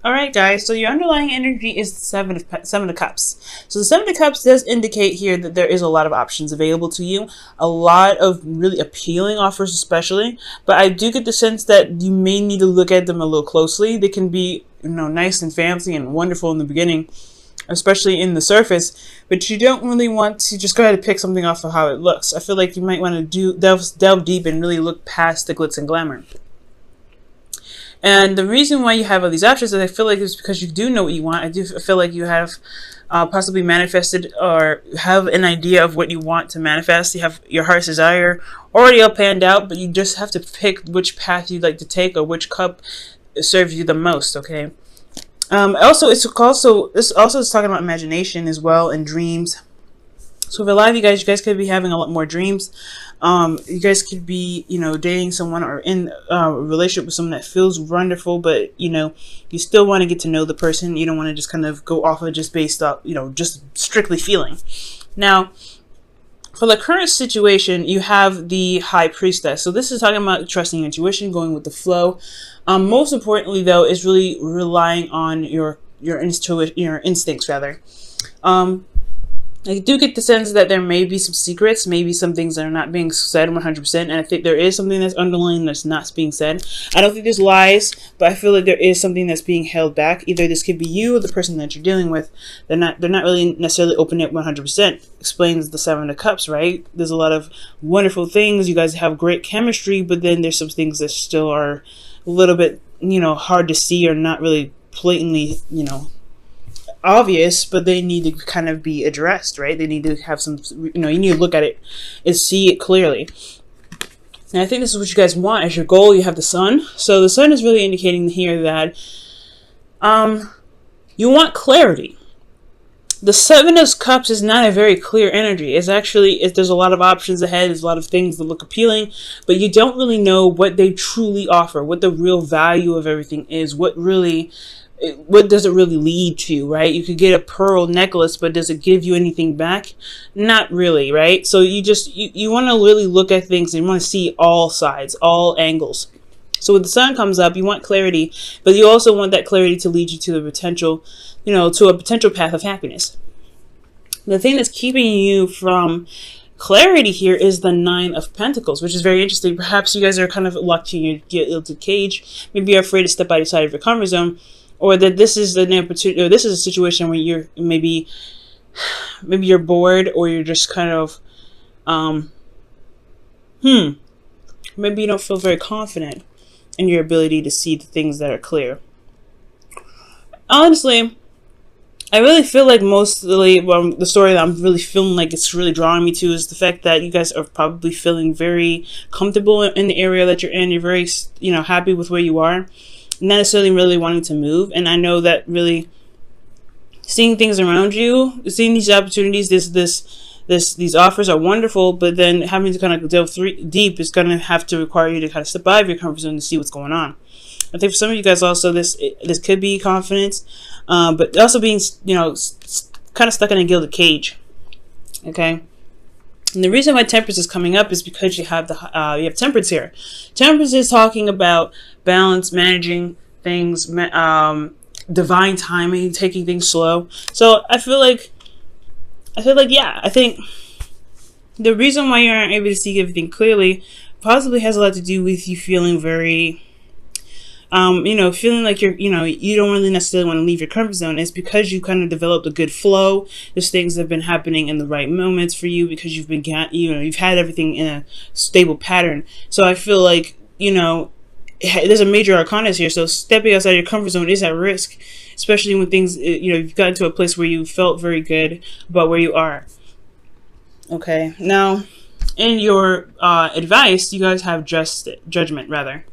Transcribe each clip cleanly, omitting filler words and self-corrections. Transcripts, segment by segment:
All right, guys, so your underlying energy is the seven of cups. So the seven of cups does indicate here that there is a lot of options available to you, a lot of really appealing offers especially, but I do get the sense that you may need to look at them a little closely. They can be, nice and fancy and wonderful in the beginning, especially in the surface, but you don't really want to just go ahead and pick something off of how it looks. I feel like you might want to delve deep and really look past the glitz and glamour. And the reason why you have all these options, I feel like, is because you do know what you want. I do feel like you have possibly manifested or have an idea of what you want to manifest. You have your heart's desire already all planned out, but you just have to pick which path you'd like to take or which cup serves you the most, okay? This also is talking about imagination as well and dreams. So for a lot of you guys could be having a lot more dreams. You guys could be, dating someone or in a relationship with someone that feels wonderful, but, you still want to get to know the person. You don't want to just kind of go off of just based off, just strictly feeling. Now, for the current situation, you have the High Priestess. So this is talking about trusting intuition, going with the flow. Most importantly, though, is really relying on your instincts, rather. I do get the sense that there may be some secrets, maybe some things that are not being said 100%, and I think there is something that's underlying that's not being said. I don't think there's lies, but I feel like there is something that's being held back. Either this could be you or the person that you're dealing with. They're not really necessarily open at 100%. Explains the Seven of Cups, right? There's a lot of wonderful things. You guys have great chemistry, but then there's some things that still are a little bit, hard to see or not really blatantly, obvious, but they need to kind of be addressed, right? They need to have some, you need to look at it and see it clearly. And I think this is what you guys want as your goal. You have the Sun. So the Sun is really indicating here that you want clarity. The Seven of Cups is not a very clear energy. It's actually, there's a lot of options ahead. There's a lot of things that look appealing, but you don't really know what they truly offer, what the real value of everything is, what does it really lead to, right? You could get a pearl necklace, but does it give you anything back? Not really, right? So you want to really look at things and you want to see all sides, all angles. So when the Sun comes up, you want clarity, but you also want that clarity to lead you to the potential, to a potential path of happiness. The thing that's keeping you from clarity here is the Nine of Pentacles, which is very interesting. Perhaps you guys are kind of locked in your gilded cage. Maybe you're afraid to step outside of your comfort zone. Or that this is an opportunity, or this is a situation where you're maybe you're bored, or you're just kind of, maybe you don't feel very confident in your ability to see the things that are clear. Honestly, I really feel like mostly, the story that I'm really feeling like it's really drawing me to is the fact that you guys are probably feeling very comfortable in the area that you're in. You're very, happy with where you are. Not necessarily really wanting to move. And I know that really seeing things around you, seeing these opportunities, these offers are wonderful, but then having to kind of delve deep is going to have to require you to kind of step out of your comfort zone to see what's going on. I think for some of you guys also, this could be confidence, but also being, kind of stuck in a gilded cage. Okay. And the reason why Temperance is coming up is because you have Temperance here. Temperance is talking about balance, managing things, divine timing, taking things slow. So I think the reason why you aren't able to see everything clearly possibly has a lot to do with you feeling very, feeling like you don't really necessarily want to leave your comfort zone. It's because you kind of developed a good flow. There's things that have been happening in the right moments for you because you've been, you've had everything in a stable pattern. So I feel like, there's a major arcana here. So stepping outside your comfort zone is at risk, especially when things, you've gotten to a place where you felt very good about where you are. Okay. Now, in your advice, you guys have judgment, rather.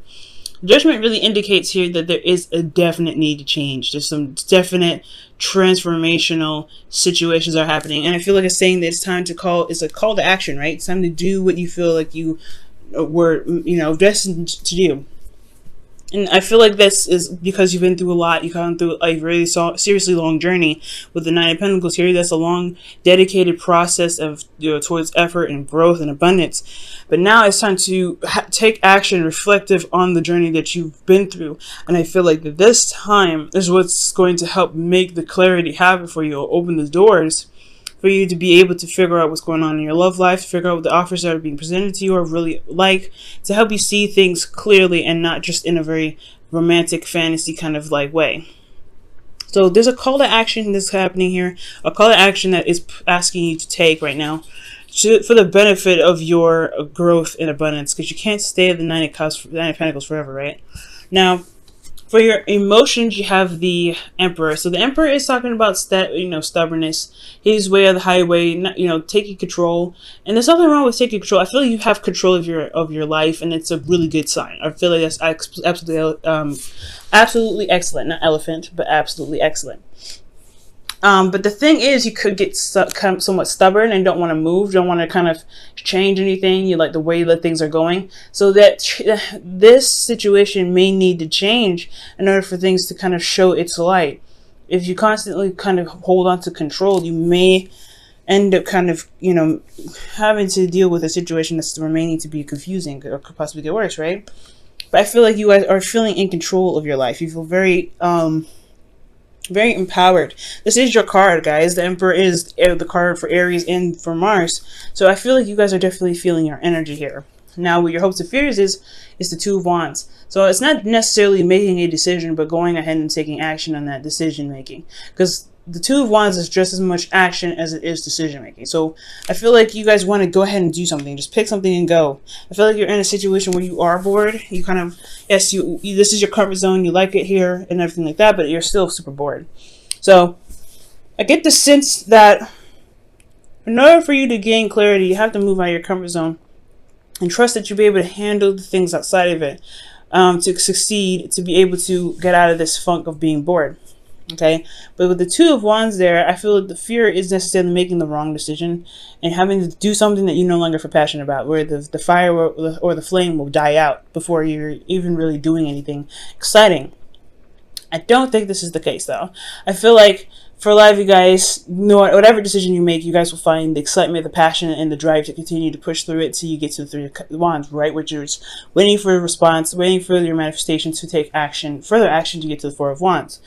Judgment really indicates here that there is a definite need to change. There's some definite transformational situations are happening. And I feel like it's saying that it's time to it's a call to action, right? It's time to do what you feel like you were, destined to do. And I feel like this is because you've been through a lot. You've gone through a really seriously long journey with the Nine of Pentacles here. That's a long, dedicated process of, towards effort and growth and abundance. But now it's time to take action reflective on the journey that you've been through. And I feel like that this time is what's going to help make the clarity happen for you, or open the doors for you to be able to figure out what's going on in your love life, to figure out what the offers that are being presented to you are really like, to help you see things clearly and not just in a very romantic fantasy kind of like way. So there's a call to action that's happening here, a call to action that is asking you to take right now for the benefit of your growth and abundance, because you can't stay at the Nine of Pentacles forever, right? Now, for your emotions, you have the Emperor. So the Emperor is talking about stubbornness, his way of the highway, taking control. And there's nothing wrong with taking control. I feel like you have control of your life, and it's a really good sign. I feel like that's absolutely excellent. Not elephant, but absolutely excellent. But the thing is, you could get somewhat stubborn and don't want to move, don't want to kind of change anything. You like the way that things are going. So that this situation may need to change in order for things to kind of show its light. If you constantly kind of hold on to control, you may end up kind of, having to deal with a situation that's remaining to be confusing or could possibly get worse, right? But I feel like you guys are feeling in control of your life. You feel very empowered. This is your card, guys. The Emperor is the card for Aries and for Mars. So I feel like you guys are definitely feeling your energy here. Now, what your hopes and fears is the Two of Wands. So it's not necessarily making a decision, but going ahead and taking action on that decision making. Because the Two of Wands is just as much action as it is decision making. So I feel like you guys want to go ahead and do something. Just pick something and go. I feel like you're in a situation where you are bored. You kind of, yes, this is your comfort zone. You like it here and everything like that, but you're still super bored. So I get the sense that in order for you to gain clarity, you have to move out of your comfort zone and trust that you'll be able to handle the things outside of it to succeed, to be able to get out of this funk of being bored. Okay, but with the Two of Wands there, I feel like the fear is necessarily making the wrong decision and having to do something that you no longer feel passionate about, where the fire or the flame will die out before you're even really doing anything exciting. I don't think this is the case, though. I feel like for a lot of you guys, whatever decision you make, you guys will find the excitement, the passion, and the drive to continue to push through it till you get to the Three of Wands, right? Which is waiting for a response, waiting for your manifestation to take action, further action to get to the Four of Wands.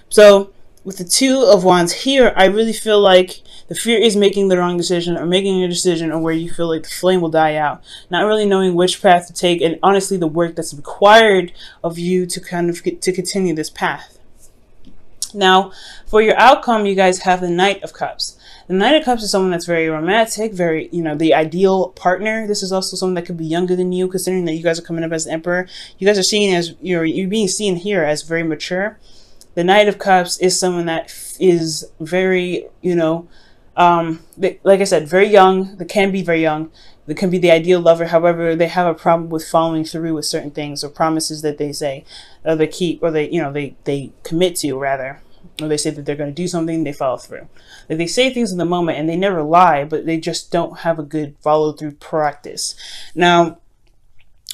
So with the Two of Wands here, I really feel like the fear is making the wrong decision, or making a decision on where you feel like the flame will die out, not really knowing which path to take, and honestly the work that's required of you to kind of to continue this path. Now, for your outcome, you guys have the Knight of Cups. The Knight of Cups is someone that's very romantic, very, the ideal partner. This is also someone that could be younger than you, considering that you guys are coming up as the Emperor. You guys are seen as, you're being seen here as very mature. The Knight of Cups is someone that is very, like I said, very young. They can be very young. They can be the ideal lover. However, they have a problem with following through with certain things or promises that they say, or they keep, or they commit to, rather. Or they say that they're going to do something, they follow through. Like, they say things in the moment and they never lie, but they just don't have a good follow through practice. Now,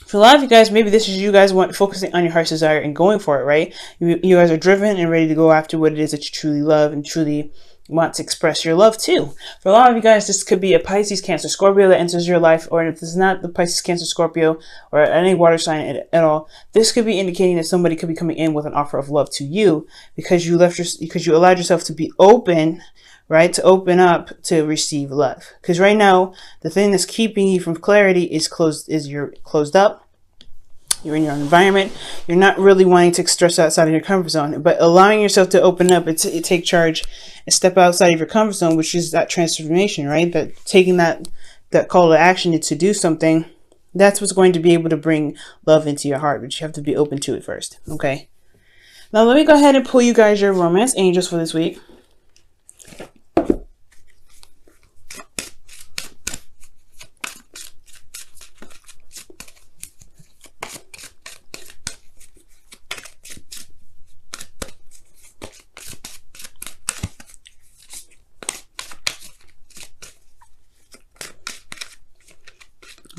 for a lot of you guys, maybe this is you guys focusing on your heart's desire and going for it, right? You guys are driven and ready to go after what it is that you truly love and truly want to express your love to. For a lot of you guys, this could be a Pisces, Cancer, Scorpio that enters your life, or if it's not the Pisces, Cancer, Scorpio, or any water sign at all, this could be indicating that somebody could be coming in with an offer of love to you because you allowed yourself to be open, right? To open up to receive love. Because right now, the thing that's keeping you from clarity is you're closed up. You're in your own environment. You're not really wanting to stress outside of your comfort zone, but allowing yourself to open up and take charge and step outside of your comfort zone, which is that transformation, right? That taking that call to action to do something, that's what's going to be able to bring love into your heart, but you have to be open to it first, okay? Now let me go ahead and pull you guys your romance angels for this week.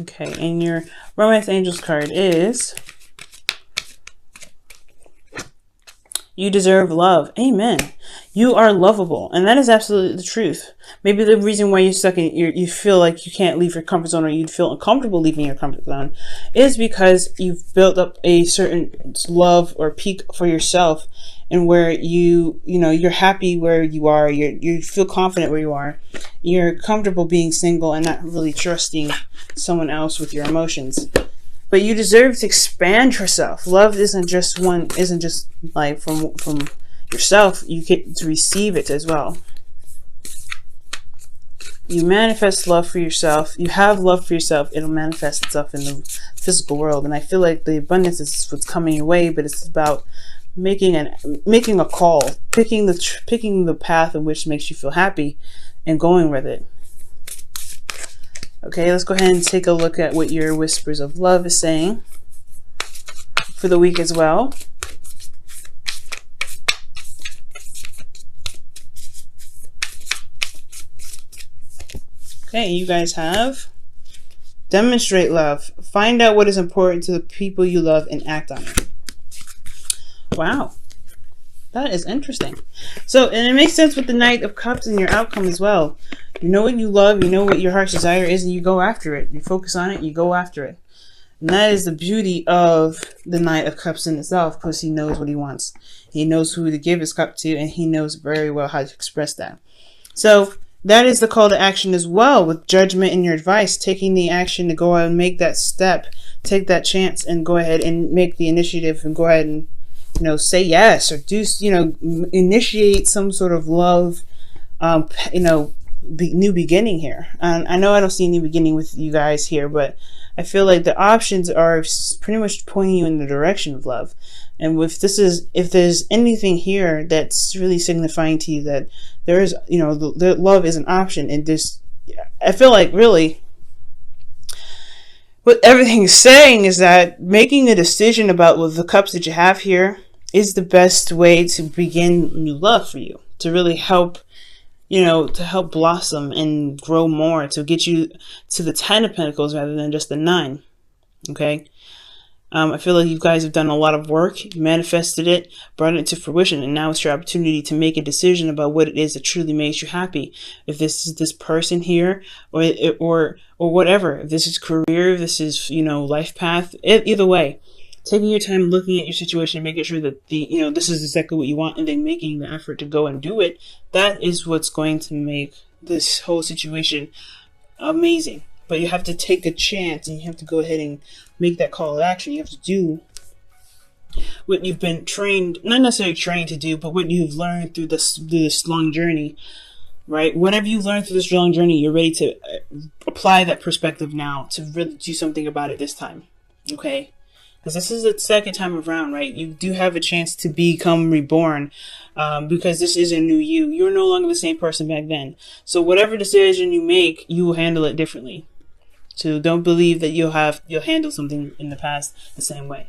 Okay, and your romance angels card is You deserve love. Amen. You are lovable. And that is absolutely the truth. Maybe the reason why you're stuck in you feel like you can't leave your comfort zone, or you feel uncomfortable leaving your comfort zone, is because you've built up a certain love or peak for yourself, and where you're happy where you are, you feel confident where you are, you're comfortable being single and not really trusting someone else with your emotions. But you deserve to expand yourself. Love isn't just like from yourself. You get to receive it as well. You manifest love for yourself. You have love for yourself. It'll manifest itself in the physical world. And I feel like the abundance is what's coming your way, but it's about making a call, picking the path in which makes you feel happy, and going with it. Okay, let's go ahead and take a look at what your whispers of love is saying for the week as well. Okay, you guys have demonstrate love. Find out what is important to the people you love and act on it. Wow. That is interesting. So, and it makes sense with the Knight of Cups and your outcome as well. You know what you love, you know what your heart's desire is, and you go after it. You focus on it, you go after it. And that is the beauty of the Knight of Cups in itself, because he knows what he wants. He knows who to give his cup to, and he knows very well how to express that. So, that is the call to action as well, with judgment in your advice, taking the action to go out and make that step, take that chance, and go ahead and make the initiative, and go ahead and say yes, or do, initiate some sort of love, new beginning here. I know I don't see a new beginning with you guys here, but I feel like the options are pretty much pointing you in the direction of love. And if there's anything here that's really signifying to you that there is, the love is an option, and this, I feel like really what everything is saying is that making a decision about the cups that you have here is the best way to begin new love for you, to really help, to help blossom and grow more, to get you to the 10 of Pentacles rather than just the 9. Okay. I feel like you guys have done a lot of work, you manifested it, brought it to fruition, and now it's your opportunity to make a decision about what it is that truly makes you happy. If this is this person here, or whatever, if this is career, if this is, life path, either way, taking your time looking at your situation, making sure that this is exactly what you want, and then making the effort to go and do it, that is what's going to make this whole situation amazing. But you have to take a chance, and you have to go ahead and make that call to action. You have to do what you've been trained, not necessarily trained to do, but what you've learned through this long journey, right? Whatever you learned through this long journey, you're ready to apply that perspective now to really do something about it this time, okay? Because this is the second time around, right? You do have a chance to become reborn, because this is a new you. You're no longer the same person back then. So whatever decision you make, you will handle it differently. So don't believe that you'll handle something in the past the same way.